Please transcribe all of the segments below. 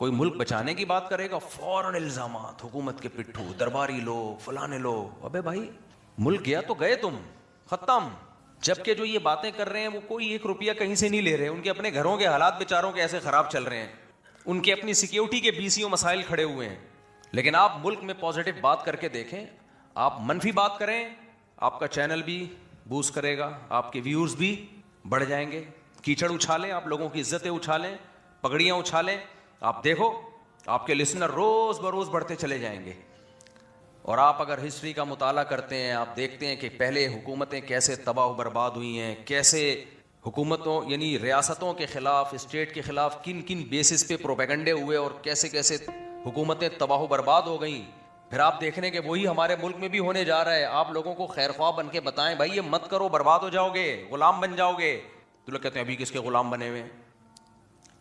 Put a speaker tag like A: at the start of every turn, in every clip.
A: کوئی ملک بچانے کی بات کرے گا فوراً الزامات، حکومت کے پٹھو، درباری لوگ، فلانے لوگ. ابے بھائی ملک گیا تو گئے تم، ختم. جبکہ جو یہ باتیں کر رہے ہیں وہ کوئی 1 روپیہ کہیں سے نہیں لے رہے. ان کے اپنے گھروں کے حالات بیچاروں کے ایسے خراب چل رہے ہیں، ان کے اپنی سیکیورٹی کے BCO مسائل کھڑے ہوئے ہیں. لیکن آپ ملک میں پازیٹیو بات کر کے دیکھیں. آپ منفی بات کریں، آپ کا چینل بھی بوسٹ کرے گا، آپ کے ویورز بھی بڑھ جائیں گے. کیچڑ اچھالیں، آپ لوگوں کی عزتیں اچھالیں، پگڑیاں اچھالیں، آپ دیکھو آپ کے لسنر روز بروز بڑھتے چلے جائیں گے. اور آپ اگر ہسٹری کا مطالعہ کرتے ہیں، آپ دیکھتے ہیں کہ پہلے حکومتیں کیسے تباہ و برباد ہوئی ہیں، کیسے حکومتوں یعنی ریاستوں کے خلاف، اسٹیٹ کے خلاف کن کن بیسس پہ پروپیگنڈے ہوئے اور کیسے کیسے حکومتیں تباہ و برباد ہو گئیں. پھر آپ دیکھ رہے ہیں کہ وہی ہمارے ملک میں بھی ہونے جا رہا ہے. آپ لوگوں کو خیر خواہ بن کے بتائیں بھائی یہ مت کرو، برباد ہو جاؤ گے، غلام بن جاؤ گے. تو لوگ کہتے ہیں ابھی کس کے غلام بنے ہوئے ہیں؟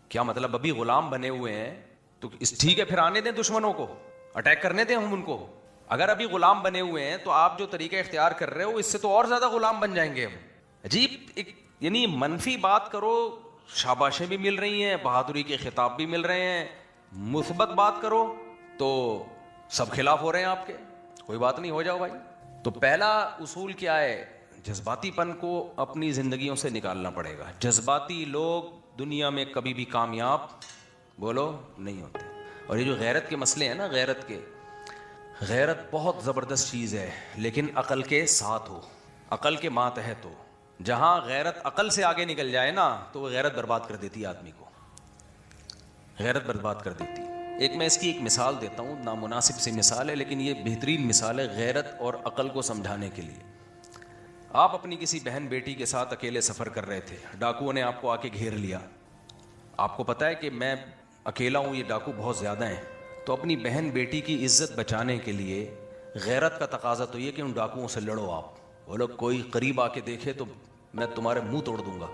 A: کیا مطلب ابھی غلام بنے ہوئے ہیں؟ تو ٹھیک ہے پھر آنے دیں دشمنوں کو، اٹیک کرنے دیں ہم ان کو. اگر ابھی غلام بنے ہوئے ہیں تو آپ جو طریقہ اختیار کر رہے ہو اس سے تو اور زیادہ غلام بن جائیں گے ہم. عجیب یعنی منفی بات کرو شاباشیں بھی مل رہی ہیں، بہادری کے خطاب بھی مل رہے ہیں. مثبت بات کرو تو سب خلاف ہو رہے ہیں آپ کے. کوئی بات نہیں، ہو جاؤ بھائی. تو پہلا اصول کیا ہے؟ جذباتی پن کو اپنی زندگیوں سے نکالنا پڑے گا. جذباتی لوگ دنیا میں کبھی بھی کامیاب بولو نہیں ہوتے. اور یہ جو غیرت کے مسئلے ہیں نا، غیرت بہت زبردست چیز ہے، لیکن عقل کے ساتھ ہو، عقل کے ماتحت ہو. جہاں غیرت عقل سے آگے نکل جائے نا تو وہ غیرت برباد کر دیتی ہے آدمی کو، غیرت برباد کر دیتی. ایک میں اس کی ایک مثال دیتا ہوں، نامناسب سی مثال ہے لیکن یہ بہترین مثال ہے غیرت اور عقل کو سمجھانے کے لیے. آپ اپنی کسی بہن بیٹی کے ساتھ اکیلے سفر کر رہے تھے، ڈاکوؤں نے آپ کو آ کے گھیر لیا. آپ کو پتا ہے کہ میں اکیلا ہوں، یہ ڈاکو بہت زیادہ ہیں. تو اپنی بہن بیٹی کی عزت بچانے کے لیے غیرت کا تقاضا تو یہ کہ ان ڈاکوؤں سے لڑو. آپ بولو کوئی قریب آ کے دیکھے تو میں تمہارے منہ توڑ دوں گا.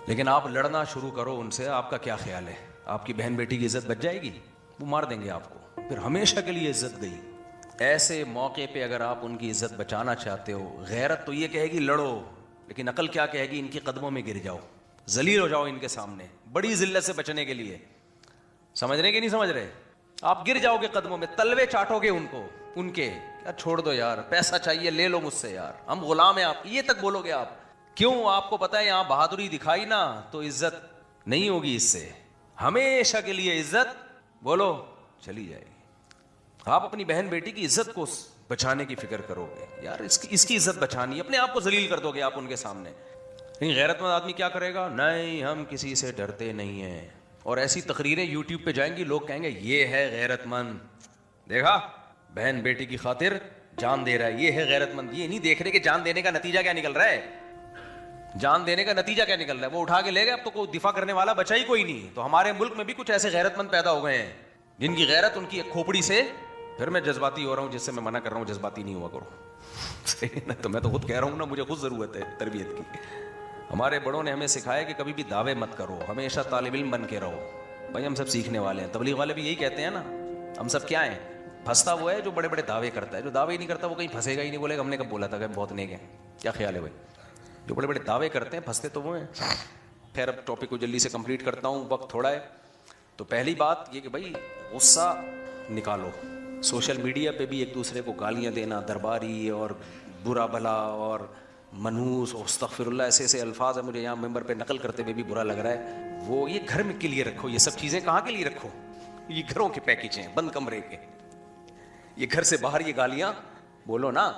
A: لیکن آپ لڑنا شروع کرو ان سے. آپ کا کیا خیال ہے؟ آپ کی بہن بیٹی کی عزت بچ جائے گی؟ وہ مار دیں گے آپ کو، پھر ہمیشہ کے لیے عزت گئی. ایسے موقع پہ اگر آپ ان کی عزت بچانا چاہتے ہو، غیرت تو یہ کہے گی لڑو، لیکن عقل کیا کہے گی؟ ان کے قدموں میں گر جاؤ، ذلیل ہو جاؤ ان کے سامنے. بڑی ذلت سے بچنے کے لیے، سمجھ رہے کہ نہیں سمجھ رہے؟ آپ گر جاؤ گے قدموں میں، تلوے چاٹو گے ان کو، ان کے یار چھوڑ دو یار، پیسہ چاہیے لے لو مجھ سے یار، ہم غلام ہیں آپ، یہ تک بولو گے آپ. کیوں؟ آپ کو پتا ہے یہاں بہادری دکھائی نا تو عزت نہیں ہوگی، اس سے ہمیشہ کے لیے عزت بولو چلی جائے گی. آپ اپنی بہن بیٹی کی عزت کو بچانے کی فکر کرو گے، یار اس کی عزت بچانی، اپنے آپ کو ذلیل کر دو گے آپ ان کے سامنے. لیکن غیرت مند آدمی کیا کرے گا؟ نہیں ہم کسی سے ڈرتے نہیں ہیں. اور ایسی تقریریں یوٹیوب پہ جائیں گی، لوگ کہیں گے یہ ہے غیرت مند، دیکھا بہن بیٹی کی خاطر جان دے رہا ہے، یہ ہے غیرت مند. یہ نہیں دیکھ رہے کہ جان دینے کا نتیجہ کیا نکل رہا ہے، جان دینے کا نتیجہ کیا نکل رہا ہے. وہ اٹھا کے لے گئے، اب تو کوئی دفاع کرنے والا بچا ہی کوئی نہیں. تو ہمارے ملک میں بھی کچھ ایسے غیرت مند پیدا ہو گئے ہیں جن کی غیرت ان کی ایک کھوپڑی سے. پھر میں جذباتی ہو رہا ہوں، جس سے میں منع کر رہا ہوں جذباتی نہیں ہوا کرو. تو میں تو خود کہہ رہا ہوں نا، مجھے خود ضرورت ہے تربیت کی. ہمارے بڑوں نے ہمیں سکھایا کہ کبھی بھی دعوے مت کرو، ہمیشہ طالب علم بن کے رہو. بھائی ہم سب سیکھنے والے ہیں، تبلیغ والے بھی یہی کہتے ہیں نا. ہم سب کیا ہیں؟ پھنستا وہ ہے جو بڑے بڑے دعوے کرتا ہے. جو دعوے ہی نہیں کرتا وہ کہیں پھنسے گا ہی نہیں، بولے گا ہم نے کب بولا تھا کہ بہت نیک ہیں. کیا خیال ہے بھائی؟ جو بڑے بڑے دعوے کرتے ہیں پھنستے تو وہ ہیں. خیر اب ٹاپک کو جلدی سے کمپلیٹ کرتا ہوں، وقت تھوڑا ہے. تو پہلی بات یہ کہ بھائی غصہ نکالو. سوشل میڈیا پہ بھی ایک دوسرے کو گالیاں دینا، درباری اور برا بھلا اور منحوس اور استغفر اللہ، ایسے ایسے الفاظ ہیں، مجھے یہاں ممبر پہ نقل کرتے ہوئے بھی برا لگ رہا ہے. وہ یہ گھر میں کے لیے رکھو. یہ سب چیزیں کہاں کے لیے رکھو؟ یہ گھروں کے پیکج ہیں، بند کمرے کے. یہ گھر سے باہر یہ گالیاں بولو نا،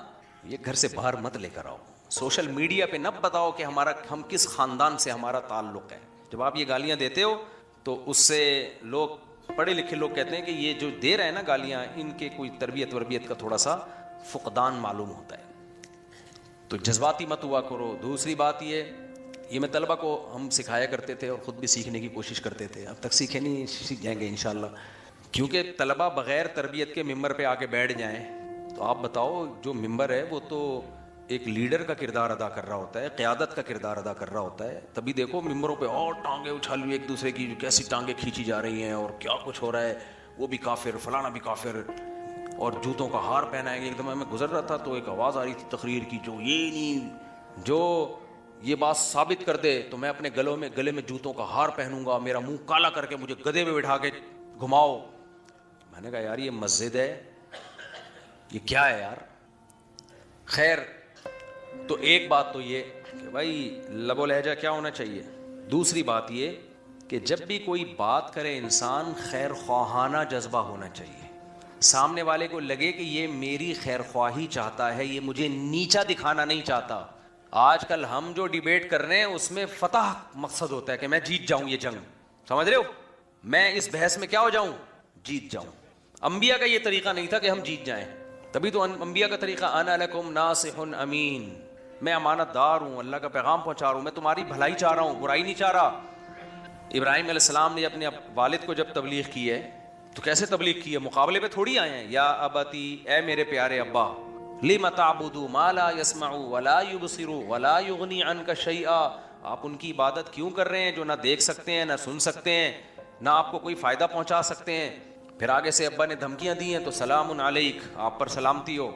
A: یہ گھر سے باہر مت لے کر آؤ. سوشل میڈیا پہ نہ بتاؤ کہ ہم کس خاندان سے ہمارا تعلق ہے. جب آپ یہ گالیاں دیتے ہو تو اس سے لوگ، پڑھے لکھے لوگ کہتے ہیں کہ یہ جو دے رہے ہیں نا گالیاں، ان کے کوئی تربیت وربیت کا تھوڑا سا فقدان معلوم ہوتا ہے. تو جذباتی مت ہوا کرو. دوسری بات یہ میں طلبہ کو ہم سکھایا کرتے تھے اور خود بھی سیکھنے کی کوشش کرتے تھے. اب تک سیکھے نہیں، سیکھ جائیں گے انشاءاللہ. کیونکہ طلبہ بغیر تربیت کے ممبر پہ آ کے بیٹھ جائیں تو آپ بتاؤ، جو ممبر ہے وہ تو ایک لیڈر کا کردار ادا کر رہا ہوتا ہے، قیادت کا کردار ادا کر رہا ہوتا ہے. تبھی دیکھو ممبروں پہ اور ٹانگیں اچھال ہوئی ایک دوسرے کی، کیسی ٹانگیں کھینچی جا رہی ہیں اور کیا کچھ ہو رہا ہے، وہ بھی کافر، فلانا بھی کافر، اور جوتوں کا ہار پہنائیں گے. ایک دم میں گزر رہا تھا تو ایک آواز آ رہی تھی تقریر کی، جو یہ بات ثابت کر دے تو میں اپنے گلے میں جوتوں کا ہار پہنوں گا، میرا منہ کالا کر کے مجھے گدھے میں بٹھا کے گھماؤ. میں نے کہا یار یہ مسجد ہے, یہ کیا ہے یار. خیر تو ایک بات تو یہ کہ بھائی لب و لہجہ کیا ہونا چاہیے. دوسری بات یہ کہ جب بھی کوئی بات کرے انسان خیر خواہانہ جذبہ ہونا چاہیے. سامنے والے کو لگے کہ یہ میری خیر خواہی چاہتا ہے, یہ مجھے نیچا دکھانا نہیں چاہتا. آج کل ہم جو ڈیبیٹ کر رہے ہیں اس میں فتح مقصد ہوتا ہے کہ میں جیت جاؤں یہ جنگ, سمجھ رہے ہو, میں اس بحث میں کیا ہو جاؤں, جیت جاؤں. انبیاء کا یہ طریقہ نہیں تھا کہ ہم جیت جائیں. تبھی تو انبیاء کا طریقہ انا لکم ناصح امین, میں امانت دار ہوں, اللہ کا پیغام پہنچا رہا ہوں, میں تمہاری بھلائی چاہ رہا ہوں, برائی نہیں چاہ رہا. ابراہیم علیہ السلام نے اپنے والد کو جب تبلیغ کی ہے تو کیسے تبلیغ کی ہے, مقابلے پہ تھوڑی آئے ہیں. یا ابتی, اے میرے پیارے ابا, لم تعبد ما لا يسمع ولا يبصر ولا يغني عنك شيئا, آپ ان کی عبادت کیوں کر رہے ہیں جو نہ دیکھ سکتے ہیں, نہ سن سکتے ہیں, نہ آپ کو کوئی فائدہ پہنچا سکتے ہیں. پھر آگے سے ابا نے دھمکیاں دی ہیں تو سلام علیک, آپ پر سلامتی ہو.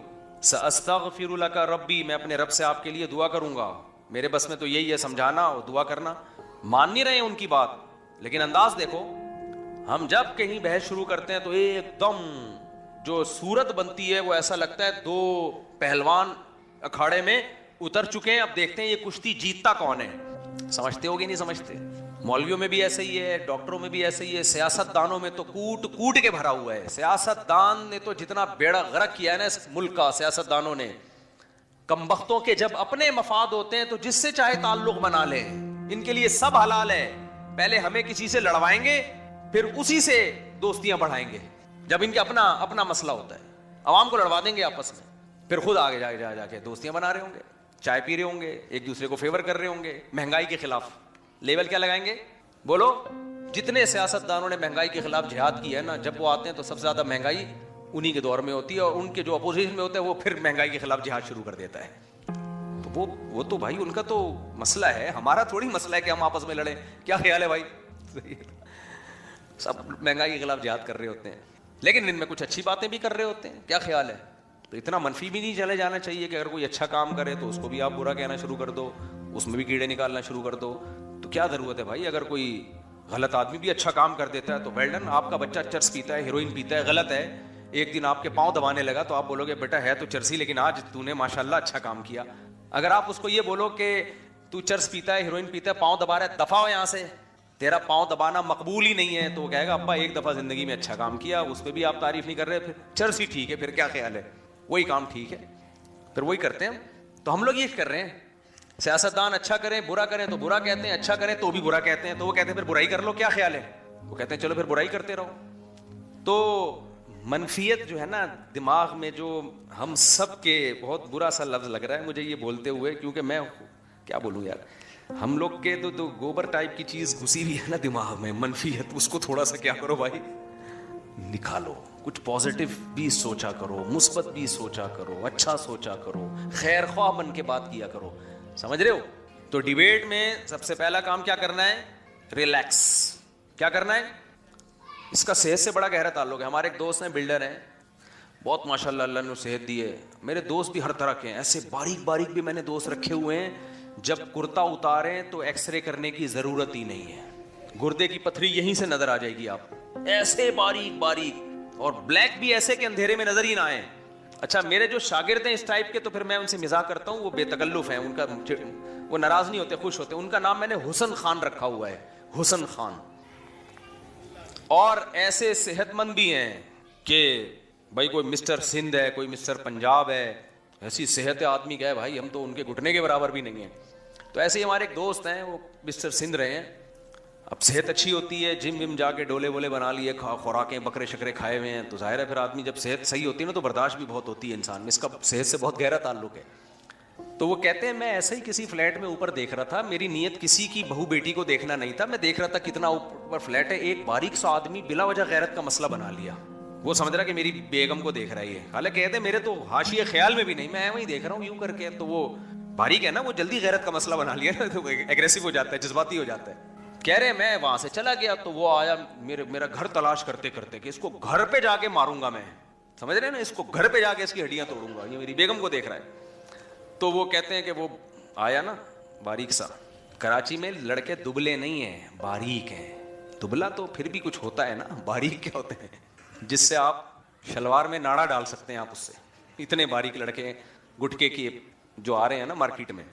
A: ساستغفر لک ربی, میں اپنے رب سے آپ کے لیے دعا کروں گا. میرے بس میں تو یہی ہے, سمجھانا اور دعا کرنا. مان نہیں رہے ہیں ان کی بات, لیکن انداز دیکھو. ہم جب کہیں بحث شروع کرتے ہیں تو ایک دم جو صورت بنتی ہے وہ ایسا لگتا ہے دو پہلوان اکھاڑے میں اتر چکے ہیں, اب دیکھتے ہیں یہ کشتی جیتتا کون ہے. سمجھتے ہو گے نہیں سمجھتے؟ مولویوں میں بھی ایسے ہی ہے, ڈاکٹروں میں بھی ایسے ہی ہے, سیاست دانوں میں تو کوٹ کوٹ کے بھرا ہوا ہے. سیاست دان نے تو جتنا بیڑا غرق کیا ہے نا اس ملک کا, سیاست دانوں نے, کمبختوں کے جب اپنے مفاد ہوتے ہیں تو جس سے چاہے تعلق بنا لیں, ان کے لیے سب حلال ہے. پہلے ہمیں کسی سے لڑوائیں گے, پھر اسی سے دوستیاں بڑھائیں گے. جب ان کے اپنا مسئلہ ہوتا ہے, عوام کو لڑوا دیں گے آپس میں, پھر خود آگے جا کے دوستیاں بنا رہے ہوں گے, چائے پی رہے ہوں گے, ایک دوسرے کو فیور کر رہے ہوں گے. مہنگائی کے خلاف لیول کیا لگائیں گے, بولو. جتنے سیاست دانوں نے مہنگائی کے خلاف جہاد کی ہے نا, جب وہ آتے ہیں تو سب سے زیادہ مہنگائی انہی کے دور میں ہوتی ہے, اور ان کے جو اپوزیشن میں ہوتا ہے وہ پھر مہنگائی کے خلاف جہاد شروع کر دیتا ہے. تو وہ تو بھائی ان کا تو مسئلہ ہے, ہمارا تھوڑی مسئلہ ہے کہ ہم آپس میں لڑیں. کیا خیال ہے بھائی؟ سب مہنگائی کے خلاف جہاد کر رہے ہوتے ہیں, لیکن ان میں کچھ اچھی باتیں بھی کر رہے ہوتے ہیں. کیا خیال ہے؟ تو اتنا منفی بھی نہیں چلے جانا چاہیے کہ اگر کوئی اچھا کام کرے تو اس کو بھی آپ برا کہنا شروع کر دو, اس میں بھی کیڑے نکالنا شروع کر دو. تو کیا ضرورت ہے بھائی؟ اگر کوئی غلط آدمی بھی اچھا کام کر دیتا ہے تو ویل ڈن. آپ کا بچہ چرس پیتا ہے, ہیروئن پیتا ہے, غلط ہے, ایک دن آپ کے پاؤں دبانے لگا تو آپ بولو گے بیٹا ہے تو چرسی, لیکن آج تو نے ماشاءاللہ اچھا کام کیا. اگر آپ اس کو یہ بولو کہ تو چرس پیتا ہے, ہیروئن پیتا ہے, پاؤں دبا رہا ہے, دفع ہو یہاں سے, تیرا پاؤں دبانا مقبول ہی نہیں ہے, تو وہ کہے گا ابا ایک دفعہ زندگی میں اچھا کام کیا, اس پہ بھی آپ تعریف نہیں کر رہے, پھر چرس ہی ٹھیک ہے, پھر کیا خیال ہے؟ وہی کام ٹھیک ہے, پھر وہی کرتے ہیں. تو ہم لوگ یہ کر رہے ہیں, سیاستدان اچھا کریں برا کریں تو برا کہتے ہیں, اچھا کریں تو بھی برا کہتے ہیں. تو وہ کہتے ہیں پھر برائی کر لو, کیا خیال ہے؟ وہ کہتے ہیں چلو پھر برائی کرتے رہو. تو منفیت جو ہے نا دماغ میں, جو ہم سب کے بہت برا سا لفظ لگ رہا ہے مجھے یہ بولتے ہوئے, کیونکہ میں کیا بولوں یار, ہم لوگ کے تو گوبر ٹائپ کی چیز گھسی ہوئی ہے نا دماغ میں, منفیت. اس کو تھوڑا سا کیا کرو بھائی, نکالو. کچھ پازیٹیو بھی سوچا کرو, مثبت بھی سوچا کرو, اچھا سوچا کرو, خیر خواہ بن کے بات کیا کرو. سمجھ رہے ہو؟ تو ڈیبیٹ میں سب سے پہلا کام کیا کرنا ہے, ریلیکس. کیا کرنا ہے؟ اس کا صحت سے بڑا گہرا تعلق ہے. ہمارے ایک دوست ہیں, بلڈر ہیں, بہت ماشاءاللہ اللہ نے صحت دی ہے. میرے دوست بھی ہر طرح کے ہیں, ایسے باریک باریک بھی میں نے دوست رکھے ہوئے ہیں, جب کرتا اتاریں تو ایکس رے کرنے کی ضرورت ہی نہیں ہے, گردے کی پتھری یہیں سے نظر آ جائے گی آپ, ایسے باریک باریک, اور بلیک بھی ایسے کہ اندھیرے میں نظر ہی نہ آئے. اچھا میرے جو شاگرد ہیں اس ٹائپ کے, تو پھر میں ان سے مزاح کرتا ہوں, وہ بے تکلف ہیں, ان کا وہ ناراض نہیں ہوتے, خوش ہوتے. ان کا نام میں نے حسن خان رکھا ہوا ہے, حسن خان. اور ایسے صحت مند بھی ہیں کہ بھائی کوئی مسٹر سندھ ہے, کوئی مسٹر پنجاب ہے, ایسی صحت آدمی کا ہے بھائی, ہم تو ان کے گھٹنے کے برابر بھی نہیں ہیں. تو ایسے ہی ہمارے ایک دوست ہیں, وہ مسٹر سندھ رہے ہیں. اب صحت اچھی ہوتی ہے, جم وم جا کے ڈولے وولے بنا لیے, خوراکیں بکرے شکرے کھائے ہوئے ہیں, تو ظاہر ہے پھر آدمی جب صحت صحیح ہوتی ہے نا تو برداشت بھی بہت ہوتی ہے انسان میں. اس کا صحت سے بہت گہرا تعلق ہے. تو وہ کہتے ہیں میں ایسے ہی کسی فلیٹ میں اوپر دیکھ رہا تھا, میری نیت کسی کی بہو بیٹی کو دیکھنا نہیں تھا, میں دیکھ رہا تھا کتنا اوپر فلیٹ ہے, ایک باریک سا آدمی بلا وجہ غیرت کا مسئلہ بنا لیا. وہ سمجھ رہا کہ میری بیگم کو دیکھ رہا ہے, حالانکہ کہتے ہیں میرے تو حاشیے خیال میں بھی نہیں, میں وہیں دیکھ رہا ہوں یوں کر کے. تو وہ باریک ہے نا, وہ جلدی غیرت کا مسئلہ بنا لیا نا, تو ایگریسو ہو جاتا ہے, جذباتی ہو جاتا ہے. کہہ رہے میں وہاں سے چلا گیا, تو وہ آیا میرا گھر تلاش کرتے کرتے کہ اس کو گھر پہ جا کے ماروں گا میں, سمجھ رہے نا, اس کو گھر پہ جا کے اس کی ہڈیاں توڑوں گا, یہ میری بیگم کو دیکھ رہا ہے. تو وہ کہتے ہیں کہ وہ آیا نا باریک سا, کراچی میں لڑکے دبلے نہیں ہیں, باریک ہیں, دبلا تو پھر بھی کچھ ہوتا ہے نا, باریک کیا ہوتے ہیں جس سے آپ شلوار میں ناڑا ڈال سکتے ہیں آپ اس سے. اتنے باریک لڑکے گٹکے کی جو آ رہے ہیں نا مارکیٹ میں,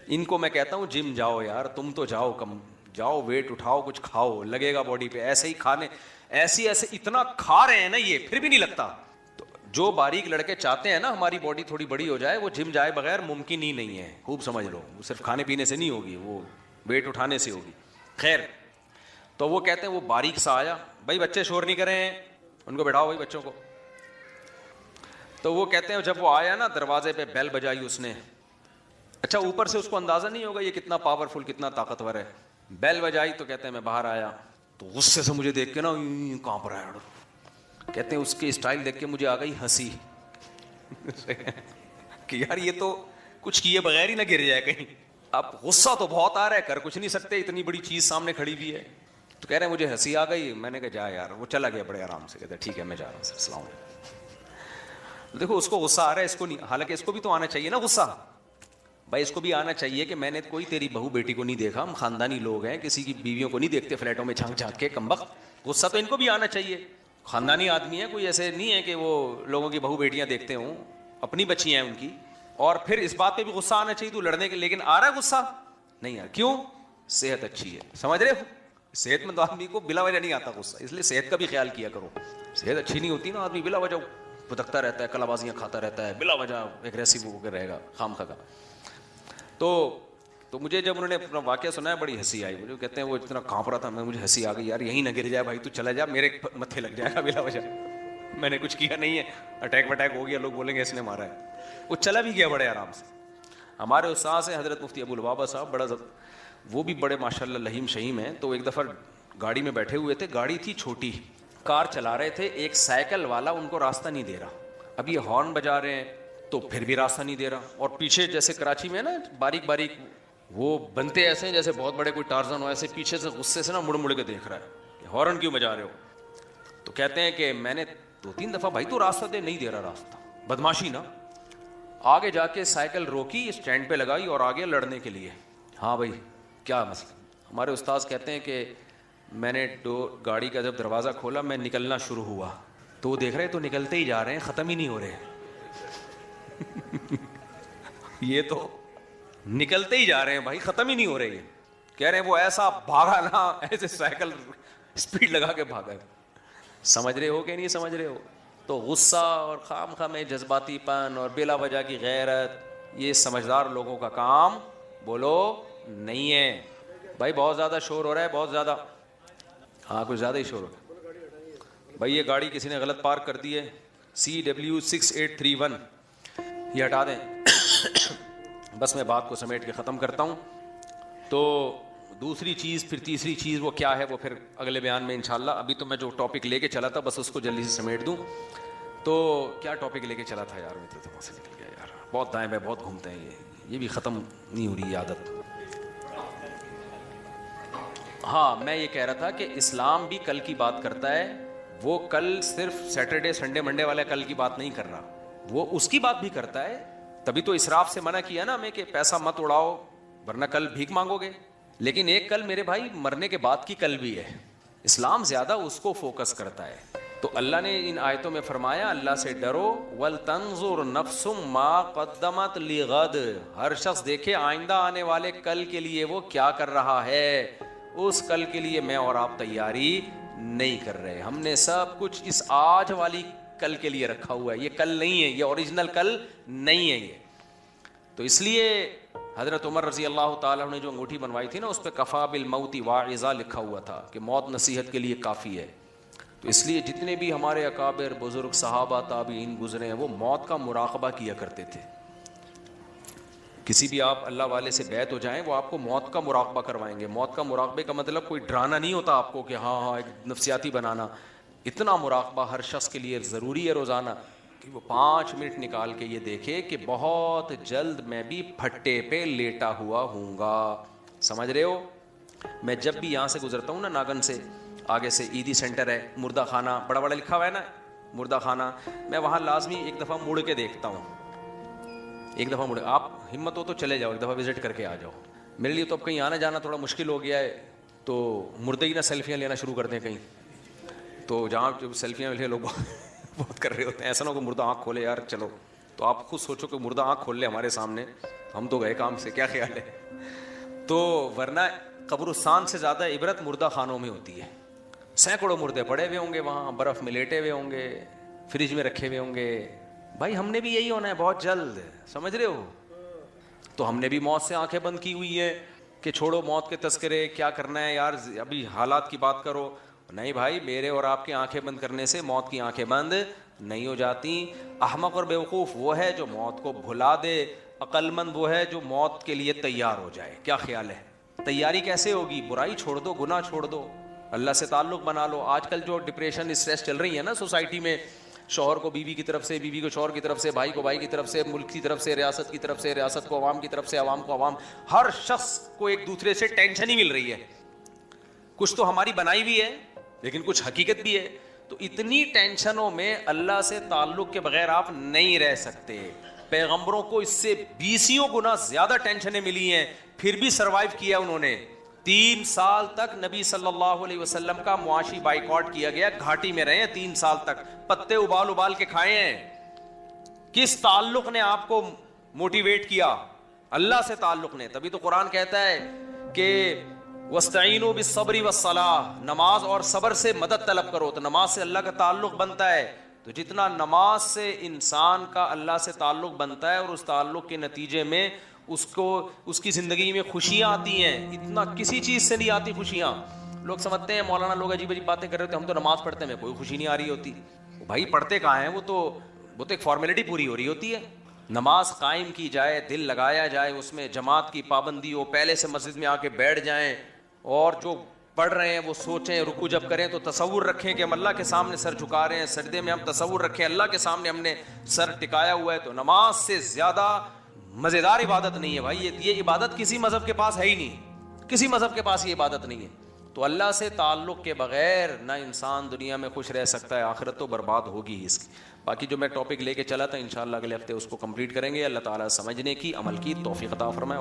A: ان کو میں کہتا ہوں جم جاؤ یار, تم تو جاؤ, کم جاؤ, ویٹ اٹھاؤ, کچھ کھاؤ, لگے گا باڈی پہ. ایسے ہی کھانے ایسے اتنا کھا رہے ہیں نا یہ, پھر بھی نہیں لگتا. تو جو باریک لڑکے چاہتے ہیں نا ہماری باڈی تھوڑی بڑی ہو جائے, وہ جم جائے بغیر ممکن ہی نہیں ہے. خوب سمجھ لو, وہ صرف کھانے پینے سے نہیں ہوگی, وہ ویٹ اٹھانے سے ہوگی. خیر, تو وہ کہتے ہیں وہ باریک سا آیا, بھائی بچے شور نہیں کریں, ان کو بٹھاؤ بھائی بچوں کو. تو وہ کہتے ہیں جب وہ آیا نا دروازے پہ بیل بجائی اس نے, اچھا اوپر سے اس کو اندازہ نہیں ہوگا یہ کتنا پاورفل, کتنا طاقتور ہے. بیل بجائی تو کہتے ہیں میں باہر آیا, تو غصے سے مجھے دیکھ کے نا کانپ رہا ہے. کہتے ہیں اس کی اسٹائل دیکھ کے مجھے آ گئی ہنسی کہ یار یہ تو کچھ کیے بغیر ہی نہ گر جائے کہیں. اب غصہ تو بہت آ رہا ہے, کر کچھ نہیں سکتے, اتنی بڑی چیز سامنے کھڑی بھی ہے. تو کہہ رہے ہیں مجھے ہنسی آ گئی. میں نے کہا جا یار. وہ چلا گیا بڑے آرام سے, کہتے ہیں ٹھیک ہے میں جا رہا ہوں, السلام علیکم. دیکھو اس کو غصہ آ رہا ہے, اس کو نہیں, حالانکہ اس کو بھی تو آنا چاہیے نا غصہ. بھائی اس کو بھی آنا چاہیے کہ میں نے کوئی تیری بہو بیٹی کو نہیں دیکھا, ہم خاندانی لوگ ہیں, کسی کی بیویوں کو نہیں دیکھتے فلیٹوں میں جھانک جھانک کے, کمبخت. غصہ تو ان کو بھی آنا چاہیے, خاندانی آدمی ہے, کوئی ایسے نہیں ہے کہ وہ لوگوں کی بہو بیٹیاں دیکھتے ہوں, اپنی بچی ہیں ان کی. اور پھر اس بات پہ بھی غصہ آنا چاہیے تو لڑنے کے, لیکن آ رہا ہے غصہ نہیں آ رہا. کیوں؟ صحت اچھی ہے. سمجھ رہے ہو, صحت مند آدمی کو بلا وجہ نہیں آتا غصہ, اس لیے صحت کا بھی خیال کیا کرو. صحت اچھی نہیں ہوتی نا, آدمی بلا وجہ بھٹکتا رہتا ہے, کلا بازیاں کھاتا رہتا ہے, بلا وجہ ایگریسو ہو کے رہے گا خام خا کا. تو مجھے جب انہوں نے اپنا واقعہ سنایا بڑی ہنسی آئی. مجھے کہتے ہیں وہ اتنا کانپ رہا تھا, مجھے ہنسی آ گئی, یار یہیں نہ گر جائے بھائی, تو چلا جا, میرے متھے لگ جائے گا بلا وجہ, میں نے کچھ کیا نہیں ہے, اٹیک وٹیک ہو گیا, لوگ بولیں گے اس نے مارا ہے. وہ چلا بھی گیا بڑے آرام سے. ہمارے استاد ہیں حضرت مفتی ابو لبابہ صاحب, بڑا وہ بھی بڑے ماشاء اللہ لہیم شہیم ہیں. تو ایک دفعہ گاڑی میں بیٹھے ہوئے تھے, گاڑی تھی چھوٹی, کار چلا رہے تھے, ایک سائیکل والا ان کو راستہ نہیں دے رہا. اب یہ ہارن بجا رہے ہیں تو پھر بھی راستہ نہیں دے رہا, اور پیچھے جیسے کراچی میں نا باریک باریک وہ بنتے ایسے ہیں جیسے بہت بڑے کوئی ٹارزن ہو, ایسے پیچھے سے غصے سے نا مڑ مڑ کے دیکھ رہا ہے کہ ہارن کیوں بجا رہے ہو. تو کہتے ہیں کہ میں نے 2-3 دفعہ بھائی تو راستہ دے, نہیں دے رہا راستہ, بدماشی نا. آگے جا کے سائیکل روکی, اسٹینڈ پہ لگائی اور آگے لڑنے کے لیے. ہاں بھائی کیا مسئلہ؟ ہمارے استاذ کہتے ہیں کہ میں نے گاڑی کا جب دروازہ کھولا, میں نکلنا شروع ہوا تو وہ دیکھ رہے تو نکلتے ہی جا رہے ہیں, ختم ہی نہیں ہو رہے یہ تو نکلتے ہی جا رہے ہیں بھائی, ختم ہی نہیں ہو رہے. یہ کہہ رہے ہیں وہ ایسا بھاگا نا, ایسے سائیکل اسپیڈ لگا کے بھاگا. سمجھ رہے ہو کہ نہیں سمجھ رہے ہو؟ تو غصہ اور خام خواہ میں جذباتی پن اور بلا وجہ کی غیرت, یہ سمجھدار لوگوں کا کام بولو نہیں ہے. بھائی بہت زیادہ شور ہو رہا ہے, بہت زیادہ, ہاں کچھ زیادہ ہی شور ہو رہا ہے. بھائی یہ گاڑی کسی نے غلط پارک کر دی ہے, CW6831, یہ ہٹا دیں. بس میں بات کو سمیٹ کے ختم کرتا ہوں. تو دوسری چیز, پھر تیسری چیز وہ کیا ہے, وہ پھر اگلے بیان میں انشاءاللہ. ابھی تو میں جو ٹاپک لے کے چلا تھا بس اس کو جلدی سے سمیٹ دوں. تو کیا ٹاپک لے کے چلا تھا یار, میں تو وہاں سے نکل گیا یار. بہت دائیں بائیں بہت گھومتے ہیں, یہ بھی ختم نہیں ہو رہی عادت. ہاں میں یہ کہہ رہا تھا کہ اسلام بھی کل کی بات کرتا ہے. وہ کل صرف سیٹرڈے سنڈے منڈے والے کل کی بات نہیں کر رہا, وہ اس کی بات بھی کرتا ہے. تبھی تو اسراف سے منع کیا نا ہمیں کہ پیسہ مت اڑاؤ ورنہ کل بھیک مانگو گے. لیکن ایک کل میرے بھائی مرنے کے بعد کی کل بھی ہے. اسلام زیادہ اس کو فوکس کرتا ہے. تو اللہ نے ان آیتوں میں فرمایا اللہ سے ڈرو, وَلْتَنْظُرْ نَفْسٌ مَا قَدَّمَتْ لِغَدٍ, ہر شخص دیکھے آئندہ آنے والے کل کے لیے وہ کیا کر رہا ہے. اس کل کے لیے میں اور آپ تیاری نہیں کر رہے. ہم نے سب کچھ اس آج والی کل کے لیے رکھا ہوا ہے. یہ کل نہیں ہے, یہ اوریجنل کل نہیں ہے یہ. تو اس لیے حضرت عمر رضی اللہ تعالیٰ نے جو انگوٹھی بنوائی تھی نا, اس پہ کفا بالموت واعظا لکھا ہوا تھا کہ موت نصیحت کے لیے کافی ہے. تو اس لیے جتنے بھی ہمارے اکابر بزرگ صحابہ تابعین گزرے ہیں وہ موت کا مراقبہ کیا کرتے تھے. کسی بھی آپ اللہ والے سے بیعت ہو جائیں, وہ آپ کو موت کا مراقبہ کروائیں گے. موت کا مراقبے کا مطلب کوئی ڈرانا نہیں ہوتا آپ کو کہ ہاں ایک نفسیاتی بنانا. اتنا مراقبہ ہر شخص کے لیے ضروری ہے روزانہ کہ وہ 5 منٹ نکال کے یہ دیکھے کہ بہت جلد میں بھی پھٹے پہ لیٹا ہوا ہوں گا. سمجھ رہے ہو؟ میں جب بھی یہاں سے گزرتا ہوں نا, ناگن سے آگے سے عیدی سینٹر ہے, مردہ خانہ بڑا بڑا لکھا ہوا ہے نا, مردہ خانہ, میں وہاں لازمی ایک دفعہ مڑ کے دیکھتا ہوں. ایک دفعہ مڑ, آپ ہمت ہو تو چلے جاؤ, ایک دفعہ وزٹ کر کے آ جاؤ. میرے لیے تو اب کہیں آنا جانا تھوڑا مشکل ہو گیا ہے, تو مردے ہی نہ سیلفیاں لینا شروع کر دیں کہیں, تو جہاں جو سیلفیاں لے لوگ بہت کر رہے ہوتے ہیں, ایسا نہ ہو کہ مردہ آنکھ کھولے یار چلو, تو آپ خود سوچو کہ مردہ آنکھ کھول لے ہمارے سامنے, ہم تو گئے کام سے, کیا خیال ہے؟ تو ورنہ قبرستان سے زیادہ عبرت مردہ خانوں میں ہوتی ہے. سینکڑوں مردے پڑے ہوئے ہوں گے وہاں, برف میں لیٹے ہوئے ہوں گے, فریج میں رکھے ہوئے ہوں گے. بھائی ہم نے بھی یہی ہونا ہے بہت جلد, سمجھ رہے ہو؟ تو ہم نے بھی موت سے آنکھیں بند کی ہوئی ہیں کہ چھوڑو موت کے تذکرے, کیا کرنا ہے یار, ابھی حالات کی بات کرو. نہیں بھائی, میرے اور آپ کی آنکھیں بند کرنے سے موت کی آنکھیں بند نہیں ہو جاتی. احمق اور بیوقوف وہ ہے جو موت کو بھلا دے, عقل مند وہ ہے جو موت کے لیے تیار ہو جائے. کیا خیال ہے؟ تیاری کیسے ہوگی؟ برائی چھوڑ دو, گناہ چھوڑ دو, اللہ سے تعلق بنا لو. آج کل جو ڈپریشن اسٹریس چل رہی ہے نا سوسائٹی میں, شوہر کو بیوی کی طرف سے, بیوی کو شوہر کی طرف سے, بھائی کو بھائی کی طرف سے, ملک کی طرف سے, ریاست کی طرف سے, ریاست کو عوام کی طرف سے, عوام کو عوام, ہر شخص کو ایک دوسرے سے ٹینشن ہی مل رہی ہے. کچھ تو ہماری بنائی بھی ہے لیکن کچھ حقیقت بھی ہے. تو اتنی ٹینشنوں میں اللہ سے تعلق کے بغیر آپ نہیں رہ سکتے. پیغمبروں کو اس سے 20 گنا زیادہ ٹینشنیں ملی ہیں, پھر بھی سروائیو کیا انہوں نے. 3 سال تک نبی صلی اللہ علیہ وسلم کا معاشی بائیکاٹ کیا گیا, گھاٹی میں رہے ہیں 3 سال تک, پتے ابال ابال کے کھائے ہیں. کس تعلق نے آپ کو موٹیویٹ کیا؟ اللہ سے تعلق نے. تبھی تو قرآن کہتا ہے کہ وَاسْتَعِينُوا بِالصَّبْرِ وَالصَّلَاةِ, نماز اور صبر سے مدد طلب کرو. تو نماز سے اللہ کا تعلق بنتا ہے. تو جتنا نماز سے انسان کا اللہ سے تعلق بنتا ہے اور اس تعلق کے نتیجے میں اس کو اس کی زندگی میں خوشیاں آتی ہیں, اتنا کسی چیز سے نہیں آتی خوشیاں. لوگ سمجھتے ہیں مولانا لوگ عجیب عجیب باتیں کر رہے ہوتے ہیں, ہم تو نماز پڑھتے ہیں, کوئی خوشی نہیں آ رہی ہوتی. بھائی پڑھتے کہاں ہیں, وہ تو ایک فارمیلٹی پوری ہو رہی ہوتی ہے. نماز قائم کی جائے, دل لگایا جائے, اس میں جماعت کی پابندی ہو, پہلے سے مسجد میں آ کے بیٹھ جائیں, اور جو پڑھ رہے ہیں وہ سوچیں, رکوع جب کریں تو تصور رکھیں کہ ہم اللہ کے سامنے سر جھکا رہے ہیں, سجدے میں ہم تصور رکھیں اللہ کے سامنے ہم نے سر ٹکایا ہوا ہے. تو نماز سے زیادہ مزیدار عبادت نہیں ہے بھائی. یہ عبادت کسی مذہب کے پاس ہے ہی نہیں, کسی مذہب کے پاس یہ عبادت نہیں ہے. تو اللہ سے تعلق کے بغیر نہ انسان دنیا میں خوش رہ سکتا ہے, آخرت تو برباد ہوگی ہی اس کی. باقی جو میں ٹاپک لے کے چلا تھا انشاءاللہ اگلے ہفتے اس کو کمپلیٹ کریں گے. اللہ تعالیٰ سمجھنے کی, عمل کی توفیق عطا فرمائے.